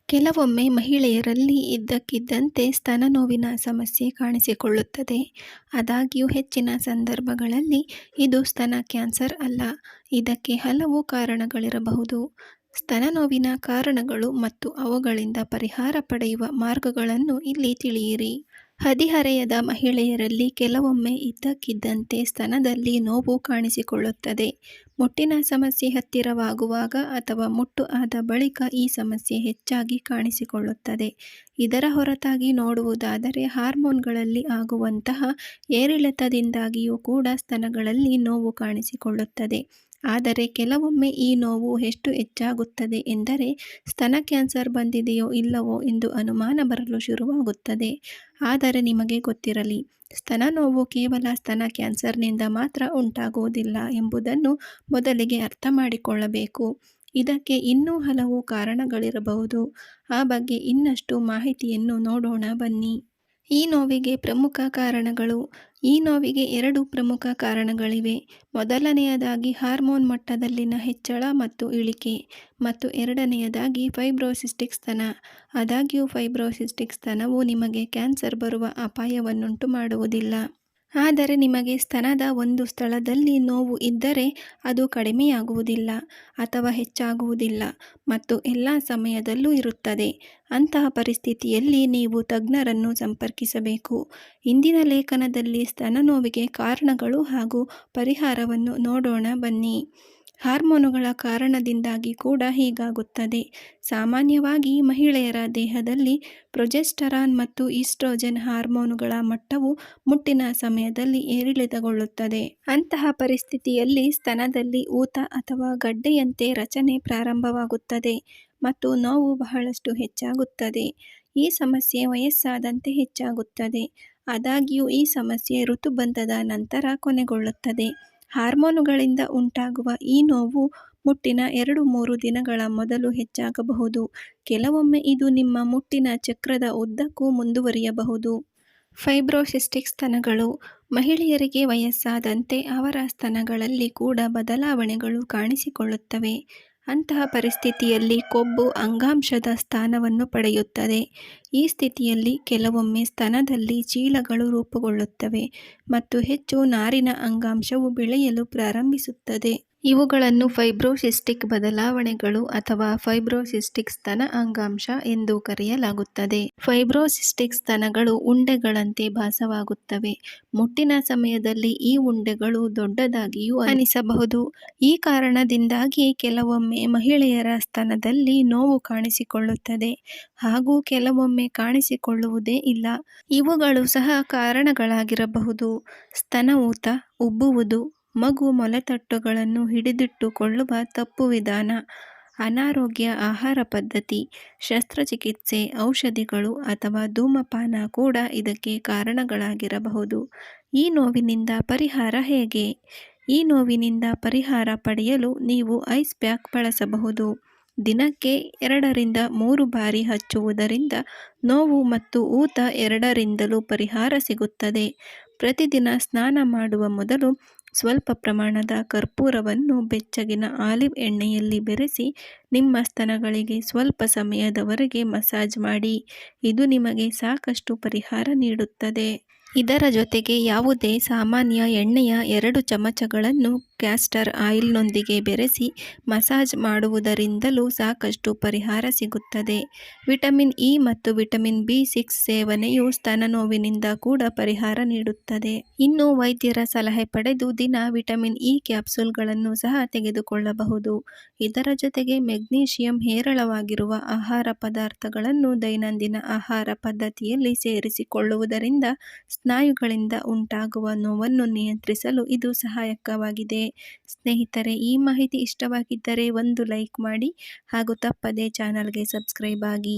ಕೆಲವೊಮ್ಮೆ ಮಹಿಳೆಯರಲ್ಲಿ ಇದ್ದಕ್ಕಿದ್ದಂತೆ ಸ್ತನ ನೋವಿನ ಸಮಸ್ಯೆ ಕಾಣಿಸಿಕೊಳ್ಳುತ್ತದೆ. ಆದಾಗ್ಯೂ ಹೆಚ್ಚಿನ ಸಂದರ್ಭಗಳಲ್ಲಿ ಇದು ಸ್ತನ ಕ್ಯಾನ್ಸರ್ ಅಲ್ಲ. ಇದಕ್ಕೆ ಹಲವು ಕಾರಣಗಳಿರಬಹುದು. ಸ್ತನ ನೋವಿನ ಕಾರಣಗಳು ಮತ್ತು ಅವುಗಳಿಂದ ಪರಿಹಾರ ಪಡೆಯುವ ಮಾರ್ಗಗಳನ್ನು ಇಲ್ಲಿ ತಿಳಿಯಿರಿ. ಹದಿಹರೆಯದ ಮಹಿಳೆಯರಲ್ಲಿ ಕೆಲವೊಮ್ಮೆ ಇದ್ದಕ್ಕಿದ್ದಂತೆ ಸ್ತನದಲ್ಲಿ ನೋವು ಕಾಣಿಸಿಕೊಳ್ಳುತ್ತದೆ. ಮುಟ್ಟಿನ ಸಮಸ್ಯೆ ಹತ್ತಿರವಾಗುವಾಗ ಅಥವಾ ಮುಟ್ಟು ಆದ ಬಳಿಕ ಈ ಸಮಸ್ಯೆ ಹೆಚ್ಚಾಗಿ ಕಾಣಿಸಿಕೊಳ್ಳುತ್ತದೆ. ಇದರ ಹೊರತಾಗಿ ನೋಡುವುದಾದರೆ ಹಾರ್ಮೋನ್ಗಳಲ್ಲಿ ಆಗುವಂತಹ ಏರಿಳಿತದಿಂದಾಗಿಯೂ ಕೂಡ ಸ್ತನಗಳಲ್ಲಿ ನೋವು ಕಾಣಿಸಿಕೊಳ್ಳುತ್ತದೆ. ಆದರೆ ಕೆಲವೊಮ್ಮೆ ಈ ನೋವು ಎಷ್ಟು ಹೆಚ್ಚಾಗುತ್ತದೆ ಎಂದರೆ ಸ್ತನ ಕ್ಯಾನ್ಸರ್ ಬಂದಿದೆಯೋ ಇಲ್ಲವೋ ಎಂದು ಅನುಮಾನ ಬರಲು ಶುರುವಾಗುತ್ತದೆ. ಆದರೆ ನಿಮಗೆ ಗೊತ್ತಿರಲಿ, ಸ್ತನ ನೋವು ಕೇವಲ ಸ್ತನ ಕ್ಯಾನ್ಸರ್ನಿಂದ ಮಾತ್ರ ಉಂಟಾಗುವುದಿಲ್ಲ ಎಂಬುದನ್ನು ಮೊದಲಿಗೆ ಅರ್ಥ ಮಾಡಿಕೊಳ್ಳಬೇಕು. ಇದಕ್ಕೆ ಇನ್ನೂ ಹಲವು ಕಾರಣಗಳಿರಬಹುದು. ಆ ಬಗ್ಗೆ ಇನ್ನಷ್ಟು ಮಾಹಿತಿಯನ್ನು ನೋಡೋಣ ಬನ್ನಿ. ಈ ನೋವಿಗೆ ಪ್ರಮುಖ ಕಾರಣಗಳು. ಈ ನೋವಿಗೆ 2 ಪ್ರಮುಖ ಕಾರಣಗಳಿವೆ. ಮೊದಲನೆಯದಾಗಿ ಹಾರ್ಮೋನ್ ಮಟ್ಟದಲ್ಲಿನ ಹೆಚ್ಚಳ ಮತ್ತು ಇಳಿಕೆ ಮತ್ತು ಎರಡನೆಯದಾಗಿ ಫೈಬ್ರೋಸಿಸ್ಟಿಕ್ ಸ್ತನ. ಆದಾಗ್ಯೂ ಫೈಬ್ರೋಸಿಸ್ಟಿಕ್ ಸ್ತನವು ನಿಮಗೆ ಕ್ಯಾನ್ಸರ್ ಬರುವ ಅಪಾಯವನ್ನುಂಟು ಮಾಡುವುದಿಲ್ಲ. ಆದರೆ ನಿಮಗೆ ಸ್ತನದ ಒಂದು ಸ್ಥಳದಲ್ಲಿ ನೋವು ಇದ್ದರೆ ಅದು ಕಡಿಮೆಯಾಗುವುದಿಲ್ಲ ಅಥವಾ ಹೆಚ್ಚಾಗುವುದಿಲ್ಲ ಮತ್ತು ಎಲ್ಲ ಸಮಯದಲ್ಲೂ ಇರುತ್ತದೆ. ಅಂತಹ ಪರಿಸ್ಥಿತಿಯಲ್ಲಿ ನೀವು ತಜ್ಞರನ್ನು ಸಂಪರ್ಕಿಸಬೇಕು. ಇಂದಿನ ಲೇಖನದಲ್ಲಿ ಸ್ತನ ನೋವಿಗೆ ಕಾರಣಗಳು ಹಾಗೂ ಪರಿಹಾರವನ್ನು ನೋಡೋಣ ಬನ್ನಿ. ಹಾರ್ಮೋನುಗಳ ಕಾರಣದಿಂದಾಗಿ ಕೂಡ ಹೀಗಾಗುತ್ತದೆ. ಸಾಮಾನ್ಯವಾಗಿ ಮಹಿಳೆಯರ ದೇಹದಲ್ಲಿ ಪ್ರೊಜೆಸ್ಟರಾನ್ ಮತ್ತು ಈಸ್ಟ್ರೋಜೆನ್ ಹಾರ್ಮೋನುಗಳ ಮಟ್ಟವು ಮುಟ್ಟಿನ ಸಮಯದಲ್ಲಿ ಏರಿಳಿತಗೊಳ್ಳುತ್ತದೆ. ಅಂತಹ ಪರಿಸ್ಥಿತಿಯಲ್ಲಿ ಸ್ತನದಲ್ಲಿ ಊತ ಅಥವಾ ಗಡ್ಡೆಯಂತೆ ರಚನೆ ಪ್ರಾರಂಭವಾಗುತ್ತದೆ ಮತ್ತು ನೋವು ಬಹಳಷ್ಟು ಹೆಚ್ಚಾಗುತ್ತದೆ. ಈ ಸಮಸ್ಯೆ ವಯಸ್ಸಾದಂತೆ ಹೆಚ್ಚಾಗುತ್ತದೆ. ಆದಾಗ್ಯೂ ಈ ಸಮಸ್ಯೆ ಋತುಬಂಧದ ನಂತರ ಕೊನೆಗೊಳ್ಳುತ್ತದೆ. ಹಾರ್ಮೋನುಗಳಿಂದ ಉಂಟಾಗುವ ಈ ನೋವು ಮುಟ್ಟಿನ 2-3 ದಿನಗಳ ಮೊದಲು ಹೆಚ್ಚಾಗಬಹುದು. ಕೆಲವೊಮ್ಮೆ ಇದು ನಿಮ್ಮ ಮುಟ್ಟಿನ ಚಕ್ರದ ಉದ್ದಕ್ಕೂ ಮುಂದುವರಿಯಬಹುದು. ಫೈಬ್ರೋಸಿಸ್ಟಿಕ್ ಸ್ತನಗಳು. ಮಹಿಳೆಯರಿಗೆ ವಯಸ್ಸಾದಂತೆ ಅವರ ಸ್ತನಗಳಲ್ಲಿ ಕೂಡ ಬದಲಾವಣೆಗಳು ಕಾಣಿಸಿಕೊಳ್ಳುತ್ತವೆ. ಅಂತಹ ಪರಿಸ್ಥಿತಿಯಲ್ಲಿ ಕೊಬ್ಬು ಅಂಗಾಂಶದ ಸ್ಥಾನವನ್ನು ಪಡೆಯುತ್ತದೆ. ಈ ಸ್ಥಿತಿಯಲ್ಲಿ ಕೆಲವೊಮ್ಮೆ ಸ್ತನದಲ್ಲಿ ಚೀಲಗಳು ರೂಪುಗೊಳ್ಳುತ್ತವೆ ಮತ್ತು ಹೆಚ್ಚು ನಾರಿನ ಅಂಗಾಂಶವು ಬೆಳೆಯಲು ಪ್ರಾರಂಭಿಸುತ್ತದೆ. ಇವುಗಳನ್ನು ಫೈಬ್ರೋಸಿಸ್ಟಿಕ್ ಬದಲಾವಣೆಗಳು ಅಥವಾ ಫೈಬ್ರೋಸಿಸ್ಟಿಕ್ ಸ್ತನ ಅಂಗಾಂಶ ಎಂದು ಕರೆಯಲಾಗುತ್ತದೆ. ಫೈಬ್ರೋಸಿಸ್ಟಿಕ್ ಸ್ತನಗಳು ಉಂಡೆಗಳಂತೆ ಭಾಸವಾಗುತ್ತವೆ. ಮುಟ್ಟಿನ ಸಮಯದಲ್ಲಿ ಈ ಉಂಡೆಗಳು ದೊಡ್ಡದಾಗಿಯೂ ಅನಿಸಬಹುದು. ಈ ಕಾರಣದಿಂದಾಗಿ ಕೆಲವೊಮ್ಮೆ ಮಹಿಳೆಯರ ಸ್ತನದಲ್ಲಿ ನೋವು ಕಾಣಿಸಿಕೊಳ್ಳುತ್ತದೆ ಹಾಗೂ ಕೆಲವೊಮ್ಮೆ ಕಾಣಿಸಿಕೊಳ್ಳುವುದೇ ಇಲ್ಲ. ಇವುಗಳು ಸಹ ಕಾರಣಗಳಾಗಿರಬಹುದು. ಸ್ತನ ಊತ, ಉಬ್ಬುವುದು, ಮಗು ಮೊಲೆತಟ್ಟುಗಳನ್ನು ಹಿಡಿದಿಟ್ಟುಕೊಳ್ಳುವ ತಪ್ಪು ವಿಧಾನ, ಅನಾರೋಗ್ಯ ಆಹಾರ ಪದ್ಧತಿ, ಶಸ್ತ್ರಚಿಕಿತ್ಸೆ, ಔಷಧಿಗಳು ಅಥವಾ ಧೂಮಪಾನ ಕೂಡ ಇದಕ್ಕೆ ಕಾರಣಗಳಾಗಿರಬಹುದು. ಈ ನೋವಿನಿಂದ ಪರಿಹಾರ ಹೇಗೆ? ಈ ನೋವಿನಿಂದ ಪರಿಹಾರ ಪಡೆಯಲು ನೀವು ಐಸ್ ಪ್ಯಾಕ್ ಬಳಸಬಹುದು. ದಿನಕ್ಕೆ 2-3 ಬಾರಿ ಹಚ್ಚುವುದರಿಂದ ನೋವು ಮತ್ತು ಊತ ಎರಡರಿಂದಲೂ ಪರಿಹಾರ ಸಿಗುತ್ತದೆ. ಪ್ರತಿದಿನ ಸ್ನಾನ ಮಾಡುವ ಮೊದಲು ಸ್ವಲ್ಪ ಪ್ರಮಾಣದ ಕರ್ಪೂರವನ್ನು ಬೆಚ್ಚಗಿನ ಆಲಿವ್ ಎಣ್ಣೆಯಲ್ಲಿ ಬೆರೆಸಿ ನಿಮ್ಮ ಸ್ತನಗಳಿಗೆ ಸ್ವಲ್ಪ ಸಮಯದವರೆಗೆ ಮಸಾಜ್ ಮಾಡಿ. ಇದು ನಿಮಗೆ ಸಾಕಷ್ಟು ಪರಿಹಾರ ನೀಡುತ್ತದೆ. ಇದರ ಜೊತೆಗೆ ಯಾವುದೇ ಸಾಮಾನ್ಯ ಎಣ್ಣೆಯ 2 ಚಮಚಗಳನ್ನು ಕ್ಯಾಸ್ಟರ್ ಆಯಿಲ್ನೊಂದಿಗೆ ಬೆರೆಸಿ ಮಸಾಜ್ ಮಾಡುವುದರಿಂದಲೂ ಸಾಕಷ್ಟು ಪರಿಹಾರ ಸಿಗುತ್ತದೆ. ವಿಟಮಿನ್ ಇ ಮತ್ತು ವಿಟಮಿನ್ ಬಿ6 ಸೇವನೆಯು ಸ್ತನ ನೋವಿನಿಂದ ಕೂಡ ಪರಿಹಾರ ನೀಡುತ್ತದೆ. ಇನ್ನು ವೈದ್ಯರ ಸಲಹೆ ಪಡೆದು ದಿನ ವಿಟಮಿನ್ ಇ ಕ್ಯಾಪ್ಸೂಲ್ಗಳನ್ನು ಸಹ ತೆಗೆದುಕೊಳ್ಳಬಹುದು. ಇದರ ಜೊತೆಗೆ ಮೆಗ್ನೀಷಿಯಂ ಹೇರಳವಾಗಿರುವ ಆಹಾರ ಪದಾರ್ಥಗಳನ್ನು ದೈನಂದಿನ ಆಹಾರ ಪದ್ಧತಿಯಲ್ಲಿ ಸೇರಿಸಿಕೊಳ್ಳುವುದರಿಂದ ಸ್ನಾಯುಗಳಿಂದ ಉಂಟಾಗುವ ನೋವನ್ನು ನಿಯಂತ್ರಿಸಲು ಇದು ಸಹಾಯಕವಾಗಿದೆ. ಸ್ನೇಹಿತರೆ, ಈ ಮಾಹಿತಿ ಇಷ್ಟವಾಗಿದ್ದರೆ ಒಂದು ಲೈಕ್ ಮಾಡಿ ಹಾಗೂ ತಪ್ಪದೇ ಚಾನಲ್ಗೆ ಸಬ್ಸ್ಕ್ರೈಬ್ ಆಗಿ.